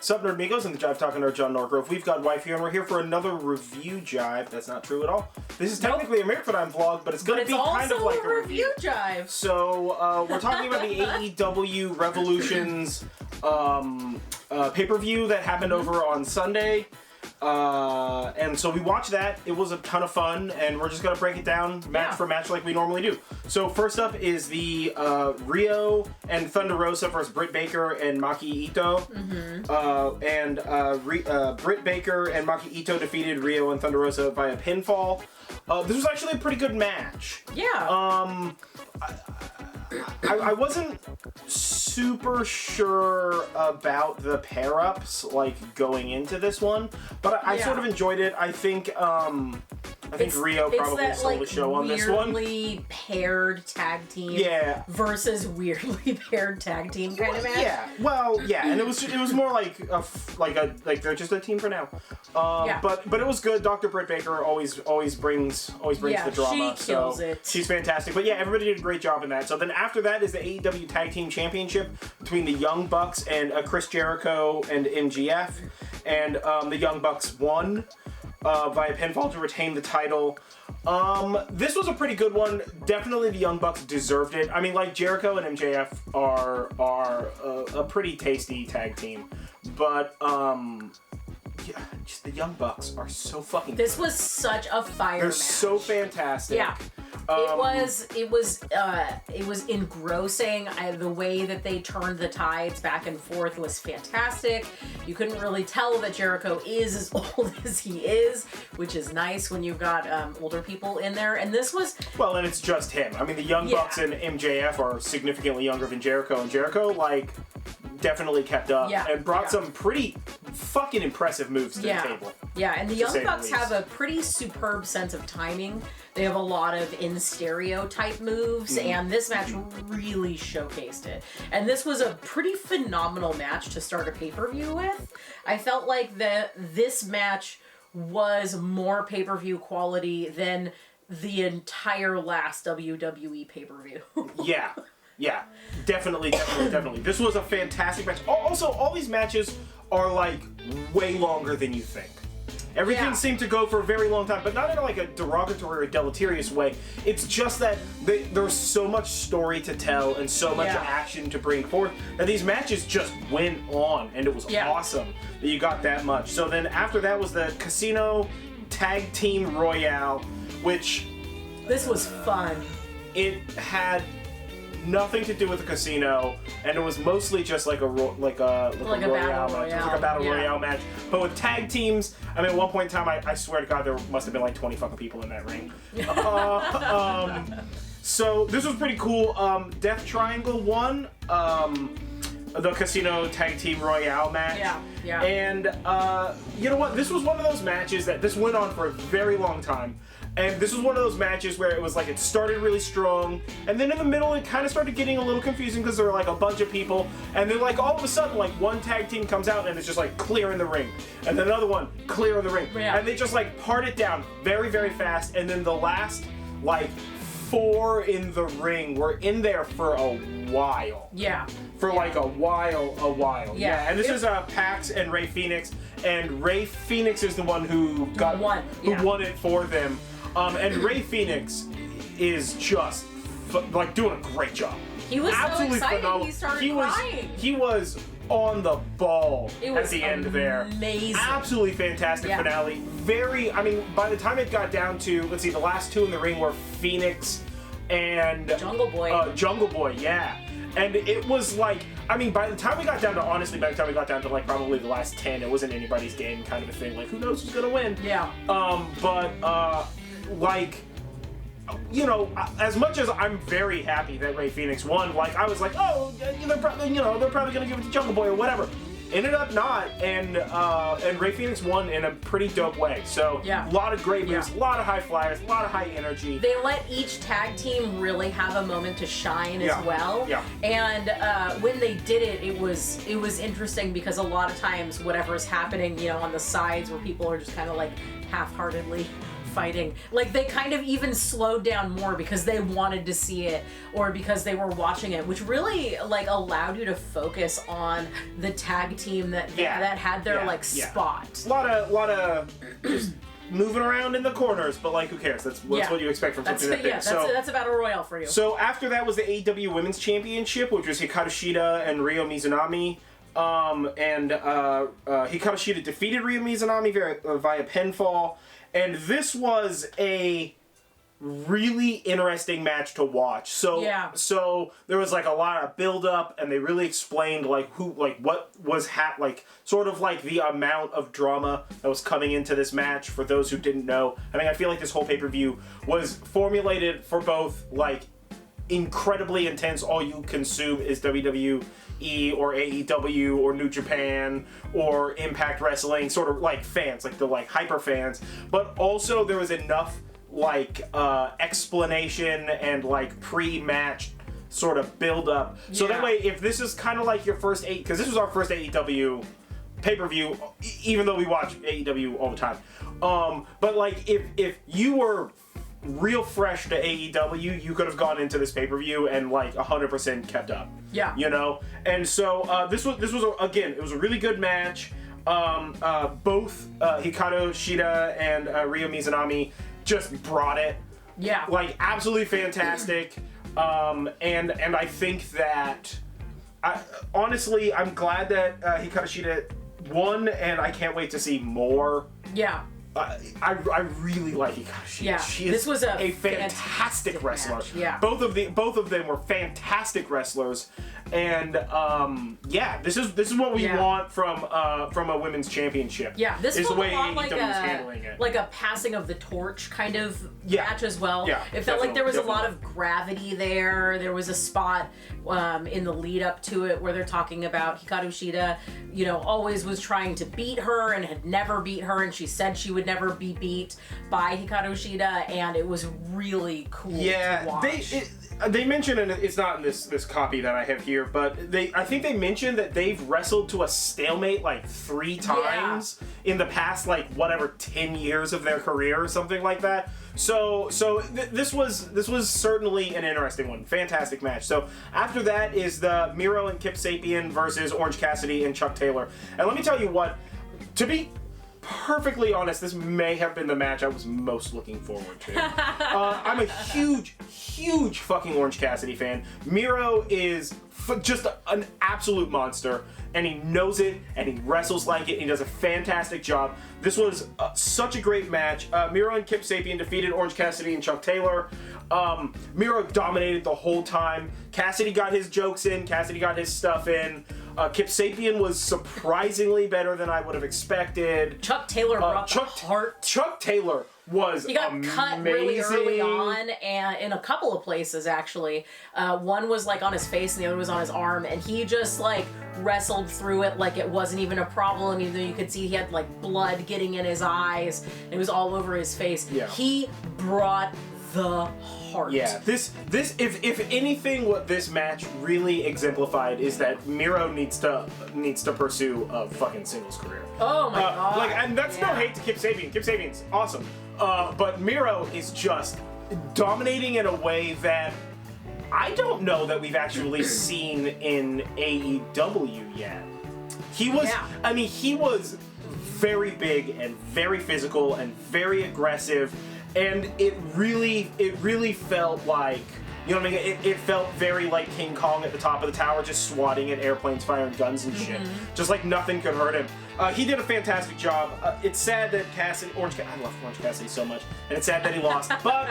Sup, Nerdmigos, and the Jive Talking Nerd, John Norgrove. We've got Wife here, and we're here for another review Jive. That's not true at all. This is technically a Myrkvidheim vlog, but it's going to be kind of like a review Jive. So, we're talking about the AEW Revolution's pay-per-view that happened over on Sunday. And so we watched that. It was a ton of fun, and we're just gonna break it down match for match like we normally do. So first up is the Rio and Thunder Rosa versus Britt Baker and Maki Ito. Britt Baker and Maki Ito defeated Rio and Thunder Rosa via pinfall. This was actually a pretty good match. Yeah. I wasn't super sure about the pair-ups, like, going into this one, but I sort of enjoyed it. I think Rio probably stole the show on this one. Weirdly paired tag team versus weirdly paired tag team kind of match. Yeah, and it was more like they're just a team for now. But it was good. Dr. Britt Baker always brings the drama. She kills it. She's fantastic. But yeah, everybody did a great job in that. So then after that is the AEW Tag Team Championship between the Young Bucks and Chris Jericho and MGF, and the Young Bucks won via pinfall to retain the title. This was a pretty good one. Definitely the Young Bucks deserved it. I mean, like, Jericho and MJF are a pretty tasty tag team, but just the Young Bucks are so fucking good. This was such a fire They're match. so fantastic. Yeah. It was engrossing. The way that they turned the tides back and forth was fantastic. You couldn't really tell that Jericho is as old as he is, which is nice when you've got older people in there. And this was... Well, and it's just him. I mean, the Young Bucks and MJF are significantly younger than Jericho, and Jericho, like, definitely kept up and brought some pretty fucking impressive moves to the table. Yeah, and the Young Bucks have a pretty superb sense of timing. They have a lot of in-stereo type moves, and this match really showcased it. And this was a pretty phenomenal match to start a pay-per-view with. I felt like this match was more pay-per-view quality than the entire last WWE pay-per-view. Yeah, definitely. This was a fantastic match. Also, all these matches are, like, way longer than you think. Everything seemed to go for a very long time, but not in like a derogatory or deleterious way. It's just that there's so much story to tell and so much action to bring forth that these matches just went on, and it was awesome that you got that much. So then after that was the Casino Tag Team Royale, which... This was fun. It had nothing to do with the casino, and it was mostly just like a royale match. It was like a battle royale match, but with tag teams. I mean, at one point in time, I swear to God, there must have been like 20 fucking people in that ring. So this was pretty cool. Death Triangle won the Casino Tag Team Royale match. Yeah. And you know what? This was one of those matches that this went on for a very long time. And this was one of those matches where it was like it started really strong, and then in the middle it kind of started getting a little confusing because there were like a bunch of people, and then like all of a sudden like one tag team comes out and it's just like clear in the ring, and then another one clear in the ring, and they just like part it down very, very fast, and then the last like 4 in the ring were in there for a while. For like a while. And this is Pax and Ray Phoenix, and Ray Phoenix is the one who won it for them. And Ray Phoenix is just like doing a great job. He was absolutely so excited. phenomenal. He started crying. He was on the ball at the end there. Amazing. Absolutely fantastic finale. I mean, by the time it got down to, let's see, the last 2 in the ring were Phoenix and Jungle Boy. Jungle Boy, And it was like, I mean, by the time we got down to like probably the last 10, it wasn't anybody's game kind of a thing. Like, who knows who's gonna win? Like, you know, as much as I'm very happy that Ray Phoenix won, like, I was like, oh, they're probably gonna give it to Jungle Boy or whatever. Ended up not, and Ray Phoenix won in a pretty dope way. So, a lot of great moves, a lot of high flyers, a lot of high energy. They let each tag team really have a moment to shine as well. And when they did it, it was interesting because a lot of times whatever is happening, you know, on the sides where people are just kind of like half-heartedly fighting. Like, they kind of even slowed down more because they wanted to see it or because they were watching it, which really, like, allowed you to focus on the tag team that had their, spot. A lot of just moving around in the corners, but, like, who cares? That's what you expect from something that big. That's a battle royale for you. So after that was the AEW Women's Championship, which was Hikaru Shida and Ryo Mizunami. Hikaru Shida defeated Ryo Mizunami via pinfall, and this was a really interesting match to watch. So there was like a lot of build up, and they really explained what was sort of like the amount of drama that was coming into this match for those who didn't know. I mean, I feel like this whole pay-per-view was formulated for both like incredibly intense, all you consume is WWE or AEW or New Japan or Impact Wrestling sort of like fans, like the like hyper fans, but also there was enough like explanation and like pre-match sort of build up. So that way, if this is kind of like your first because this was our first AEW pay-per-view, even though we watch AEW all the time. But like if you were real fresh to AEW, you could have gone into this pay-per-view and like 100% kept up. Yeah. You know? And so this was again, it was a really good match. Both Hikaru Shida and Ryo Mizunami just brought it. Yeah. Like absolutely fantastic. And I think that honestly, I'm glad that Hikaru Shida won, and I can't wait to see more. Yeah. I really like Hikaru Shida. Yeah, This was a fantastic wrestler. Match. Yeah. Both of them were fantastic wrestlers, and this is what we want from a women's championship. Yeah, this is felt the way a lot AEW is handling it. like a passing of the torch kind of match as well. Yeah, it felt like there was a lot of gravity there. There was a spot in the lead up to it where they're talking about Hikaru Shida, always was trying to beat her and had never beat her, and she said she would never be beat by Hikaru Shida, and it was really cool to watch. They mentioned, and it's not in this copy that I have here, but I think they mentioned that they've wrestled to a stalemate like 3 times in the past 10 years of their career or something like that. So this was certainly an interesting one. Fantastic match. So after that is the Miro and Kip Sapien versus Orange Cassidy and Chuck Taylor. And let me tell you what, to be perfectly honest, this may have been the match I was most looking forward to. I'm a huge fucking Orange Cassidy fan. Miro is just an absolute monster, and he knows it, and he wrestles like it, and he does a fantastic job. This was such a great match. Miro and Kip Sapien defeated Orange Cassidy and Chuck Taylor. Miro dominated the whole time. Cassidy got his jokes in. Cassidy got his stuff in. Kip Sapien was surprisingly better than I would have expected. Chuck Taylor brought the heart. Chuck Taylor was He got amazing. cut really early on, and in a couple of places actually. One was like on his face, and the other was on his arm, and he just like wrestled through it like it wasn't even a problem. Even though you could see he had like blood getting in his eyes, and it was all over his face. Yeah. He brought the heart. Yeah, this if anything, what this match really exemplified is that Miro needs to pursue a fucking singles career. Oh my god! And that's no hate to Kip Sapien. Kip Sapien's awesome, but Miro is just dominating in a way that I don't know that we've actually seen in AEW yet. He was very big and very physical and very aggressive. And it really felt like, you know what I mean? It felt very like King Kong at the top of the tower, just swatting at airplanes, firing guns and shit. Just like nothing could hurt him. He did a fantastic job. It's sad that I love Orange Cassidy so much, and it's sad that he lost. But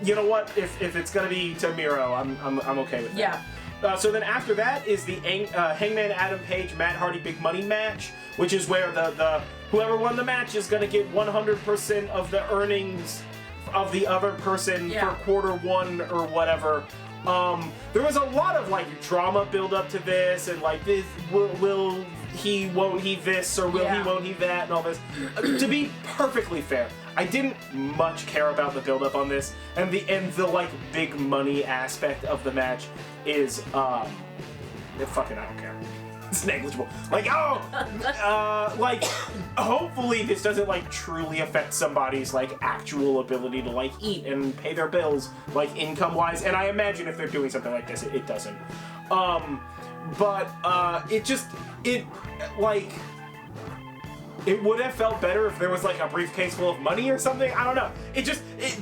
you know what? If it's gonna be to Miro, I'm okay with that. Yeah. So then after that is the Hangman Adam Page Matt Hardy Big Money match, which is where the whoever won the match is going to get 100% of the earnings of the other person for quarter 1 or whatever. There was a lot of like drama build up to this, and like this will he, won't he this, or will he, won't he that, and all this. To be perfectly fair, I didn't much care about the build up on this, and the like big money aspect of the match is fucking I don't care. it's negligible. Like, like, hopefully this doesn't, like, truly affect somebody's, like, actual ability to, like, eat and pay their bills, like, income-wise. And I imagine if they're doing something like this, it doesn't. It would have felt better if there was, like, a briefcase full of money or something. I don't know.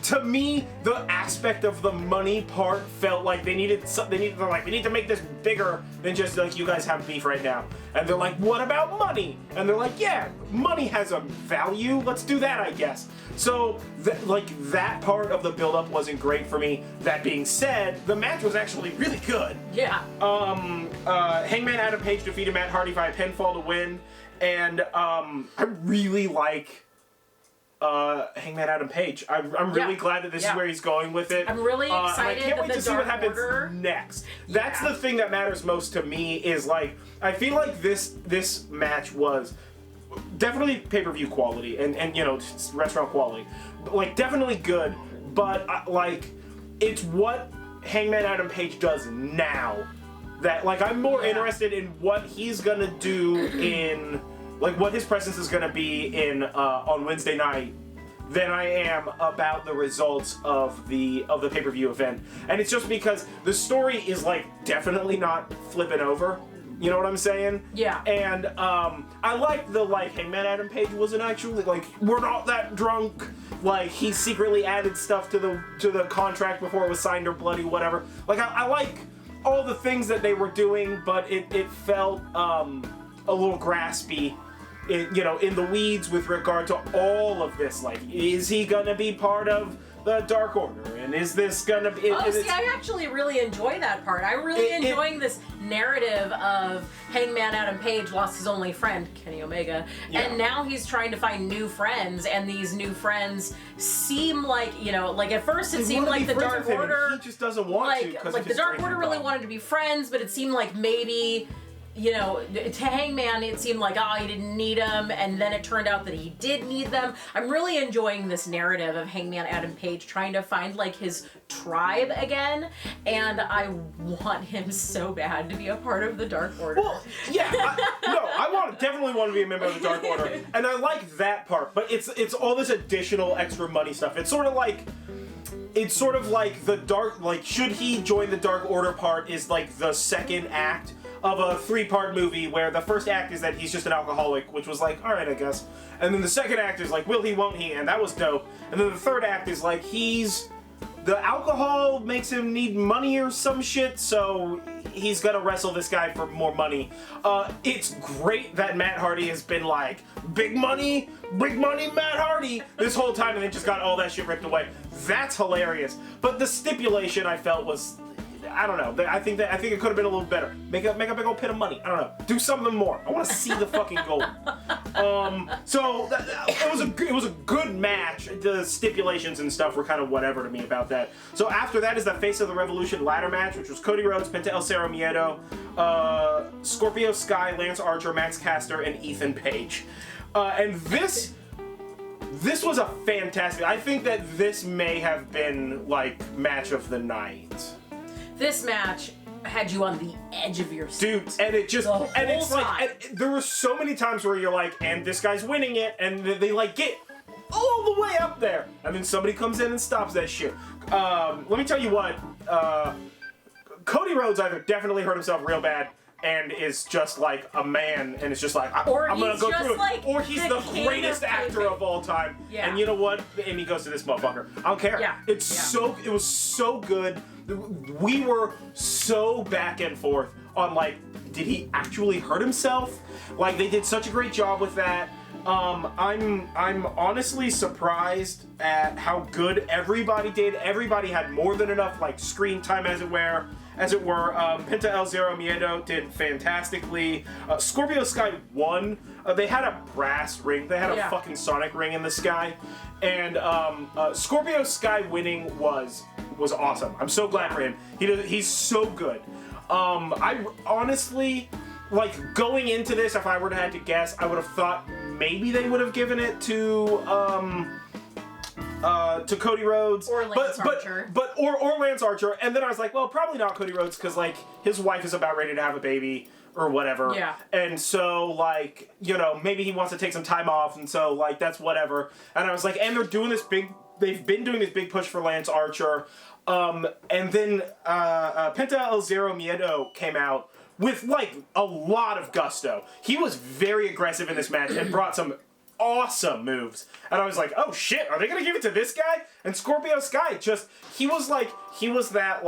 To me, the aspect of the money part felt like they need to make this bigger than just, like, you guys have beef right now. And they're like, what about money? And they're like, yeah, money has a value. Let's do that, I guess. So, that part of the build-up wasn't great for me. That being said, the match was actually really good. Yeah. Hangman Adam Page defeated Matt Hardy via pinfall to win. And I really like Hangman Adam Page. I'm really glad that this is where he's going with it. I'm really excited. I can't wait to see what happens Order next. That's the thing that matters most to me. Is like I feel like this match was definitely pay-per-view quality and you know restaurant quality, like definitely good. But like it's what Hangman Adam Page does now. That like I'm more interested in what he's gonna do in like what his presence is gonna be in on Wednesday night than I am about the results of the pay-per-view event. And it's just because the story is like definitely not flipping over. You know what I'm saying? Yeah. And I like the like Hangman Adam Page wasn't actually like we're not that drunk. Like he secretly added stuff to the contract before it was signed or bloody whatever. Like I like all the things that they were doing, but it felt a little graspy, in the weeds with regard to all of this. Like, is he gonna be part of the Dark Order? And is this gonna be... I actually really enjoy that part. I'm really enjoying this narrative of Hangman Adam Page lost his only friend, Kenny Omega, and now he's trying to find new friends, and these new friends seem like, like at first it seemed like the Dark Order... He just doesn't want to. Like the Dark Order really wanted to be friends, but it seemed like maybe... to Hangman, it seemed like, he didn't need them, and then it turned out that he did need them. I'm really enjoying this narrative of Hangman Adam Page trying to find, like, his tribe again, and I want him so bad to be a part of the Dark Order. Well, yeah, I definitely want to be a member of the Dark Order, and I like that part, but it's all this additional extra money stuff. It's sort of like the Dark, like, should he join the Dark Order part is, like, the second act of a 3-part movie where the first act is that he's just an alcoholic, which was like, alright, I guess. And then the second act is like, will he, won't he? And that was dope. And then the third act is like, the alcohol makes him need money or some shit, so he's gonna wrestle this guy for more money. It's great that Matt Hardy has been like, big money, Matt Hardy, this whole time, and then just got all that shit ripped away. That's hilarious. But the stipulation I felt was, I don't know. I think it could have been a little better. Make a big old pit of money. I don't know. Do something more. I want to see the fucking gold. So it was a good match. The stipulations and stuff were kind of whatever to me about that. So after that is the Face of the Revolution ladder match, which was Cody Rhodes, Penta El Zero Miedo, Scorpio Sky, Lance Archer, Max Caster, and Ethan Page. And this was a fantastic. I think that this may have been like match of the night. This match had you on the edge of your seat. Dude, and it's time. there were so many times where you're like, and this guy's winning it, and they like get all the way up there, and then somebody comes in and stops that shit. Let me tell you what, Cody Rhodes either definitely hurt himself real bad and is just like a man, and it's just like, I'm gonna go through it. Or he's the greatest actor of all time. Yeah. And you know what? And he goes to this motherfucker. I don't care. Yeah. It was so good. We were so back and forth on like, did he actually hurt himself? Like, they did such a great job with that. I'm honestly surprised at how good everybody did. Everybody had more than enough like screen time, as it were. Penta El Zero Miedo did fantastically. Scorpio Sky won. They had a brass ring. They had a fucking sonic ring in the sky. And Scorpio Sky winning was awesome. I'm so glad for him. He's so good. I honestly, like, going into this, if I were to have to guess, I would have thought maybe they would have given it to Cody Rhodes or Lance Archer, or Lance Archer, and then I was like, well, probably not Cody Rhodes because like his wife is about ready to have a baby. or whatever. Yeah. And so, like, you know, maybe he wants to take some time off, and so, like, that's whatever. And I was like, and they've been doing this big push for Lance Archer. And then Penta El Zero Miedo came out with, like, a lot of gusto. He was very aggressive in this match and brought some awesome moves. And I was like, oh shit, are they gonna give it to this guy? And Scorpio Sky he was that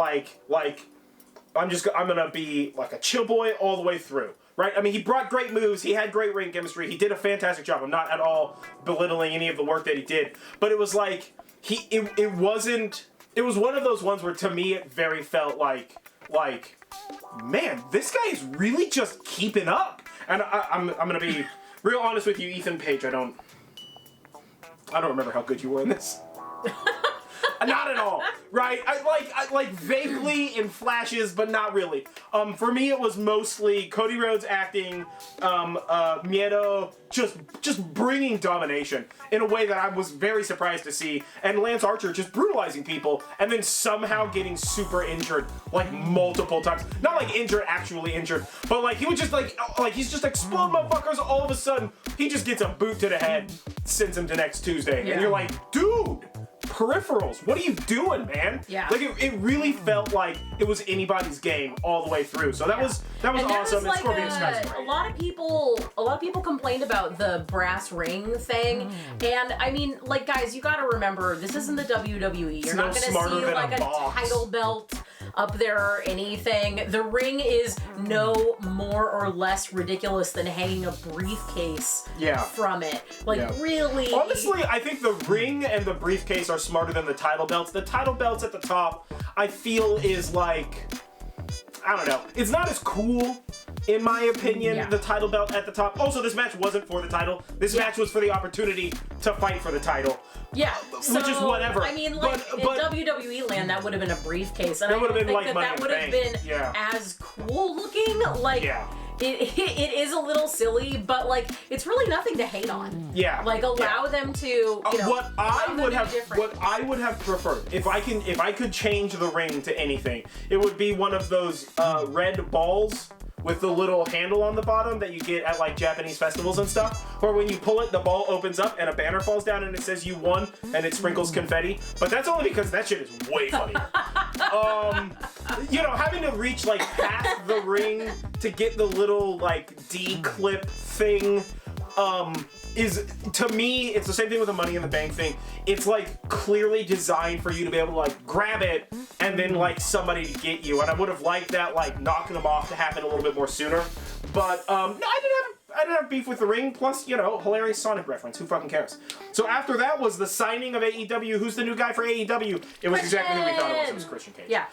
I'm gonna be like a chill boy all the way through. Right? I mean, he brought great moves, he had great ring chemistry, he did a fantastic job. I'm not at all belittling any of the work that he did. But it was like, it was one of those ones where to me it very felt like, man, this guy is really just keeping up. And I'm gonna be real honest with you, Ethan Page. I don't remember how good you were in this. Not at all, right? I like vaguely in flashes, but not really. For me, it was mostly Cody Rhodes acting, Miedo just bringing domination in a way that I was very surprised to see, and Lance Archer just brutalizing people, and then somehow getting super injured like multiple times. Not like injured, actually injured, but like he would just like he's just exploding motherfuckers. All of a sudden, he just gets a boot to the head, sends him to next Tuesday, and you're like, dude. Peripherals, what are you doing, man? Yeah. Like it really felt like it was anybody's game all the way through. So that was awesome. Like Scorpio Sky's a great. lot of people complained about the brass ring thing, and I mean, like, guys, you got to remember, this isn't the WWE. You're not going to see like a title belt up there or anything. The ring is no more or less ridiculous than hanging a briefcase from it. Like, really. Honestly, I think the ring and the briefcase are smarter than the title belts. The title belts at the top, I feel, is like, I don't know. It's not as cool, in my opinion, the title belt at the top. Also, this match wasn't for the title. This match was for the opportunity to fight for the title. Yeah, so, which is whatever. I mean, like, in WWE land, that would have been a briefcase. And that would have been think like that would have been as cool looking. Like, it is a little silly, but, like, it's really nothing to hate on. Yeah. Like, allow them to, you know, what I would have preferred, if I could change the ring to anything, it would be one of those red balls with the little handle on the bottom that you get at like Japanese festivals and stuff, where when you pull it, the ball opens up and a banner falls down and it says you won and it sprinkles confetti. But that's only because that shit is way funnier. You know, having to reach like past the ring to get the little like D-clip thing, is, to me, it's the same thing with the Money in the Bank thing. It's like clearly designed for you to be able to like grab it and then like somebody to get you. And I would have liked that like knocking them off to happen a little bit more sooner. But no, I didn't have beef with the ring. Plus, you know, hilarious Sonic reference. Who fucking cares? So after that was the signing of AEW. Who's the new guy for AEW? It was exactly who we thought it was. It was Christian Cage. Yeah.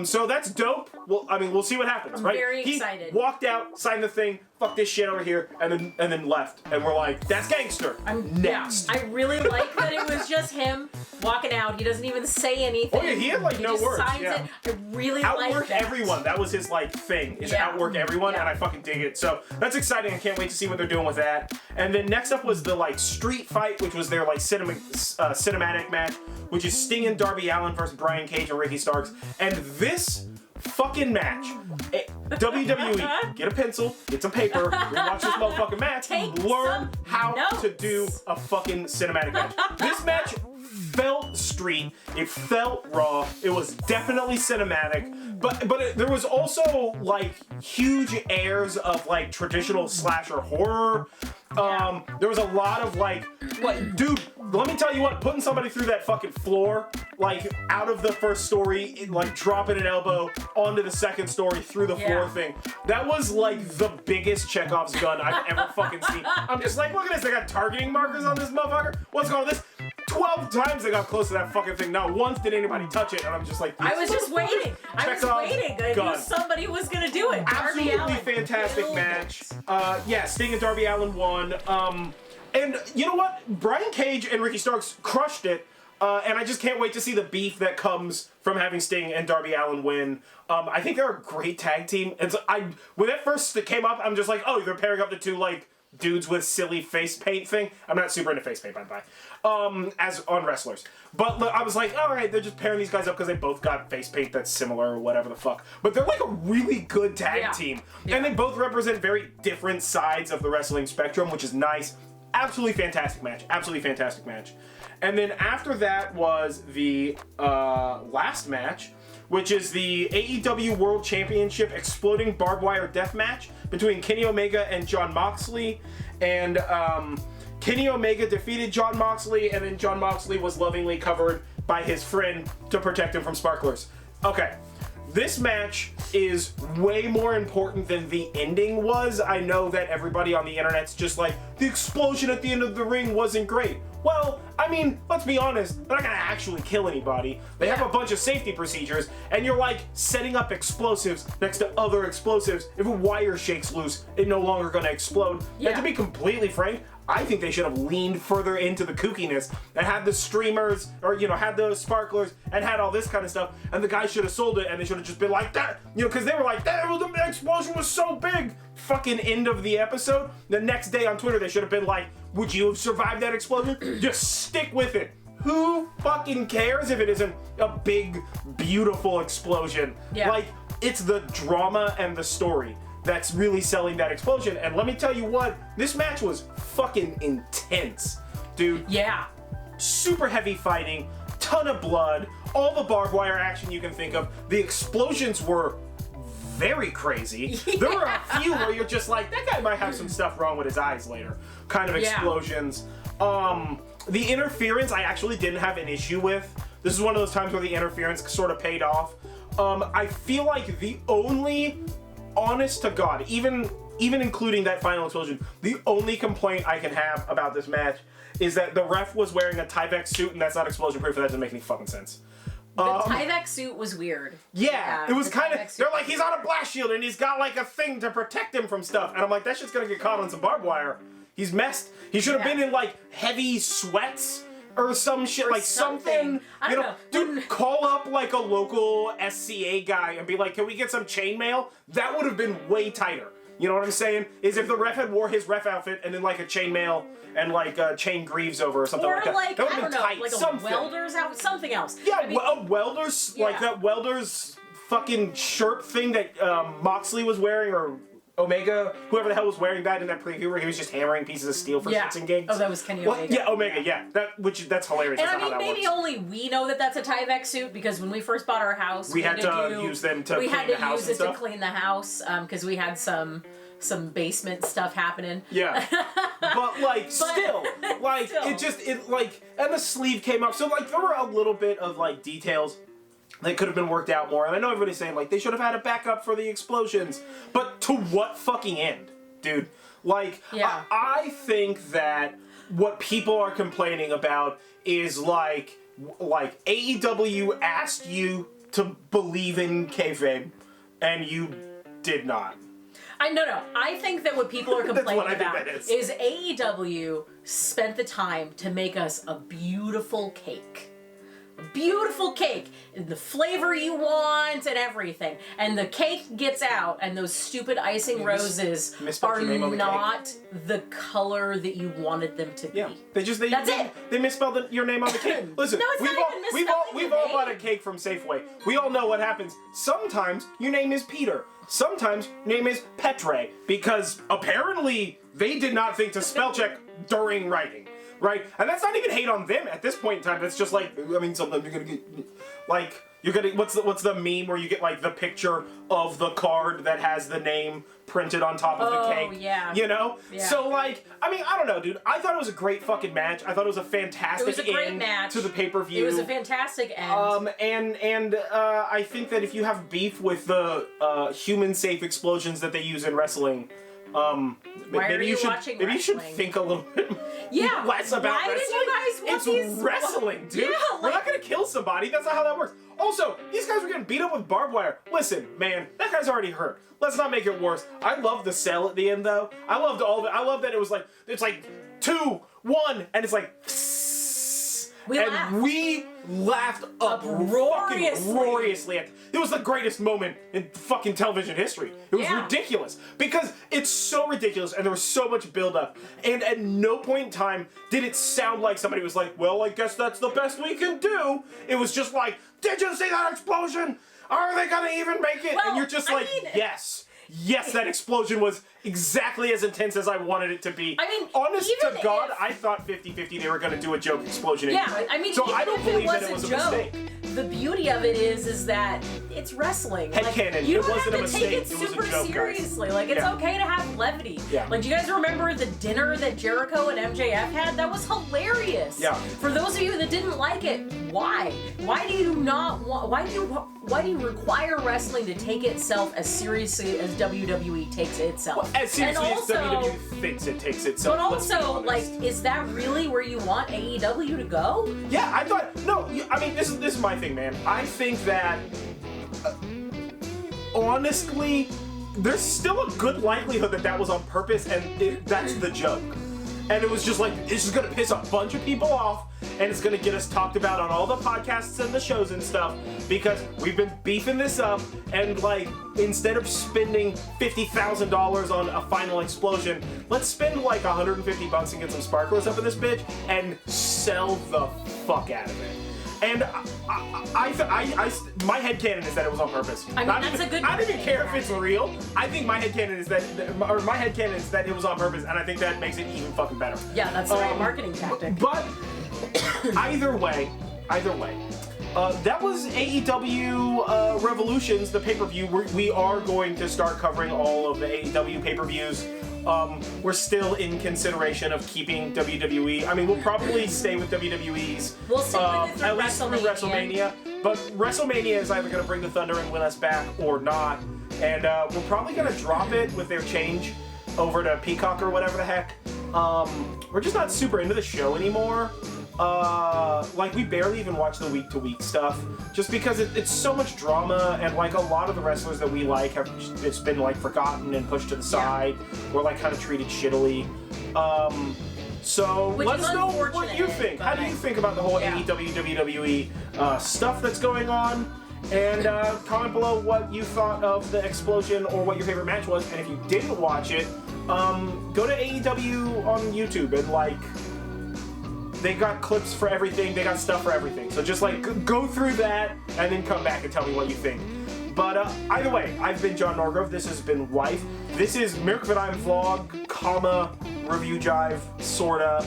So that's dope. Well, I mean, we'll see what happens, right? Very excited. He walked out, signed the thing, fuck this shit over here, and then left. And we're like, that's gangster. Next. Yeah, I really like that it was just him walking out. He doesn't even say anything. Oh yeah, he had like no just words. Signs it. I really like that. Outwork everyone. That was his like thing. Is outwork everyone, and I fucking dig it. So that's exciting. I can't wait to see what they're doing with that. And then next up was the like street fight, which was their like cinematic match, which is Sting and Darby Allin versus Brian Cage and Ricky Starks. And this fucking match, WWE, get a pencil, get some paper, rewatch this motherfucking match, learn how to do a fucking cinematic match. This match felt street, it felt raw, it was definitely cinematic, but there was also like huge airs of like traditional slasher horror. There was a lot of like, dude, let me tell you what, putting somebody through that fucking floor, like out of the first story, like dropping an elbow onto the second story through the floor thing, that was like the biggest Chekhov's gun I've ever fucking seen. I'm just like, look at this, they got targeting markers on this motherfucker. What's going on with this? 12 times they got close to that fucking thing. Not once did anybody touch it, and I'm just like, I was just waiting. I knew somebody was gonna do it. Absolutely fantastic match. Sting and Darby Allin won. And you know what? Brian Cage and Ricky Starks crushed it. And I just can't wait to see the beef that comes from having Sting and Darby Allin win. I think they're a great tag team. And so when that first came up, I'm just like, oh, they're pairing up the two like dudes with silly face paint thing. I'm not super into face paint, by the way, as on wrestlers. But I was like, all right, they're just pairing these guys up because they both got face paint that's similar or whatever the fuck. But they're like a really good tag team. Yeah. And they both represent very different sides of the wrestling spectrum, which is nice. Absolutely fantastic match. Absolutely fantastic match. And then after that was the last match, which is the AEW World Championship Exploding Barbed Wire Death Match between Kenny Omega and Jon Moxley. And Kenny Omega defeated Jon Moxley, and then Jon Moxley was lovingly covered by his friend to protect him from sparklers. Okay. This match is way more important than the ending was. I know that everybody on the internet's just like, the explosion at the end of the ring wasn't great. Well, I mean, let's be honest, they're not gonna actually kill anybody. They have a bunch of safety procedures, and you're like setting up explosives next to other explosives. If a wire shakes loose, it's no longer gonna explode. Yeah. And to be completely frank, I think they should have leaned further into the kookiness and had the streamers, or, you know, had the sparklers and had all this kind of stuff, and the guy should have sold it, and they should have just been like that, you know, because they were like, the explosion was so big. Fucking end of the episode. The next day on Twitter, they should have been like, would you have survived that explosion? Just stick with it. Who fucking cares if it isn't a big, beautiful explosion? Yeah. Like, it's the drama and the story that's really selling that explosion. And let me tell you what, this match was fucking intense, dude. Yeah. Super heavy fighting, ton of blood, all the barbed wire action you can think of. The explosions were very crazy. Yeah. There were a few where you're just like, that guy might have some stuff wrong with his eyes later. Kind of explosions. The interference I actually didn't have an issue with. This is one of those times where the interference sort of paid off. I feel like the only, honest to God, even including that final explosion, the only complaint I can have about this match is that the ref was wearing a Tyvek suit, and that's not explosion proof, and that doesn't make any fucking sense. The Tyvek suit was weird. Yeah, it was kind of, they're like, he's on a blast shield and he's got like a thing to protect him from stuff. And I'm like, that shit's gonna get caught on some barbed wire. He's messed. He should have been in like heavy sweats or some shit, or like something. You know, dude, call up like a local SCA guy and be like, can we get some chainmail? That would have been way tighter. You know what I'm saying? Is if the ref had wore his ref outfit and then like a chainmail and like chain greaves over or something like that. That would have been tight. Like a welder's out, something else. Yeah, I mean, a welder's, like that welder's fucking shirt thing that Moxley was wearing, or Omega, whoever the hell was wearing that in that preview where he was just hammering pieces of steel for shits and gigs. Oh, that was Kenny Omega. Yeah, Omega, yeah. That's hilarious. And I mean, maybe only we know that that's a Tyvek suit, because when we first bought our house, we had to use them to clean the house. We had to use it to clean the house, because we had some basement stuff happening. Yeah. But still, and the sleeve came up. So like there were a little bit of like details that could have been worked out more. And I know everybody's saying like they should have had a backup for the explosions. But to what fucking end, dude? Like, I think that what people are complaining about is like AEW asked you to believe in kayfabe and you did not. I think that what people are complaining about is AEW spent the time to make us a beautiful cake. A beautiful cake. The flavor you want and everything. And the cake gets out and those stupid icing roses are not the color that you wanted them to be. Yeah. They misspelled your name on the cake. Listen, no, we've all bought a cake from Safeway. We all know what happens. Sometimes your name is Peter. Sometimes your name is Petre, because apparently they did not think to spell check during writing, right? And that's not even hate on them at this point in time. That's just like, I mean, sometimes you're gonna get, like, you're gonna, what's the meme where you get like the picture of the card that has the name printed on top of the cake? Yeah. You know? Yeah. So like, I mean, I don't know, dude. I thought it was a great fucking match. I thought it was a fantastic end to the pay-per-view. It was a fantastic end. And I think that if you have beef with the human-safe explosions that they use in wrestling, maybe you should think a little bit less about wrestling. Did you guys want It's wrestling, dude. Yeah, we're not gonna kill somebody. That's not how that works. Also, these guys were getting beat up with barbed wire. Listen, man, that guy's already hurt. Let's not make it worse. I love the sell at the end, though. I loved all of it. I love that it was like, it's like 2, 1, and it's like, We laughed uproariously. It was the greatest moment in fucking television history. It was ridiculous. Because it's so ridiculous and there was so much buildup. And at no point in time did it sound like somebody was like, well, I guess that's the best we can do. It was just like, did you see that explosion? Are they gonna even make it? Well, and you're just yes. Yes, that explosion was exactly as intense as I wanted it to be. I mean, honest to God, I thought 50-50 they were going to do a joke explosion. Yeah, I mean, so even I don't if believe it was that it was a a joke, mistake. the beauty of it is that it's wrestling. Headcanon. You It don't wasn't a have to take mistake. it It was a super joke, guys. seriously. Like, it's okay to have levity. Yeah. Like, do you guys remember the dinner that Jericho and MJF had? That was hilarious. Yeah. For those of you that didn't like it, why? Why do you not want? Why do you require wrestling to take itself as seriously as WWE takes itself? Well, as seriously And also, as WWE thinks it takes itself. but let's be also, honest. like, is that really where you want AEW to go? Yeah, I thought I mean, this is my thing, man. I think that honestly, there's still a good likelihood that that was on purpose, and that's the joke. And it was just like, this is gonna piss a bunch of people off, and it's gonna get us talked about on all the podcasts and the shows and stuff, because we've been beefing this up, and like, instead of spending $50,000 on a final explosion, let's spend like $150 and get some sparklers up in this bitch, and sell the fuck out of it. And my headcanon is that it was on purpose. I mean, that's a good. I don't even care if it's real. I think my headcanon is that, or my headcanon is that it was on purpose, and I think that makes it even fucking better. Yeah, that's the right marketing tactic. But either way, that was AEW Revolutions, the pay-per-view. We are going to start covering all of the AEW pay-per-views. We're still in consideration of keeping WWE. I mean, we'll probably stay with WWE's. We'll stay with it through at least through WrestleMania. But WrestleMania is either going to bring the Thunder and win us back or not. And we're probably going to drop it with their change over to Peacock or whatever the heck. We're just not super into the show anymore. Like, we barely even watch the week-to-week stuff, just because it's so much drama, and like a lot of the wrestlers that we like it's been like forgotten and pushed to the side, or like kind of treated shittily. So let us know what you think. How do you think about the whole AEW WWE stuff that's going on? And comment below what you thought of the explosion or what your favorite match was. And if you didn't watch it, go to AEW on YouTube and like, they got clips for everything, they got stuff for everything. So just like go through that and then come back and tell me what you think. But either way, I've been John Norgrove, this has been Wife. This is Myrkvidheim vlog, review Jive, sorta,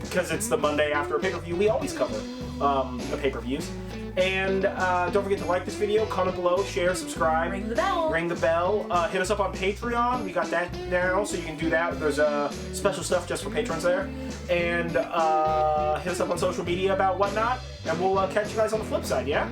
because it's the Monday after a pay-per-view. We always cover the pay-per-views. And don't forget to like this video, comment below, share, subscribe. Ring the bell. Ring the bell. Hit us up on Patreon. We got that now, so you can do that. There's special stuff just for patrons there. And hit us up on social media about whatnot. And we'll catch you guys on the flip side, yeah?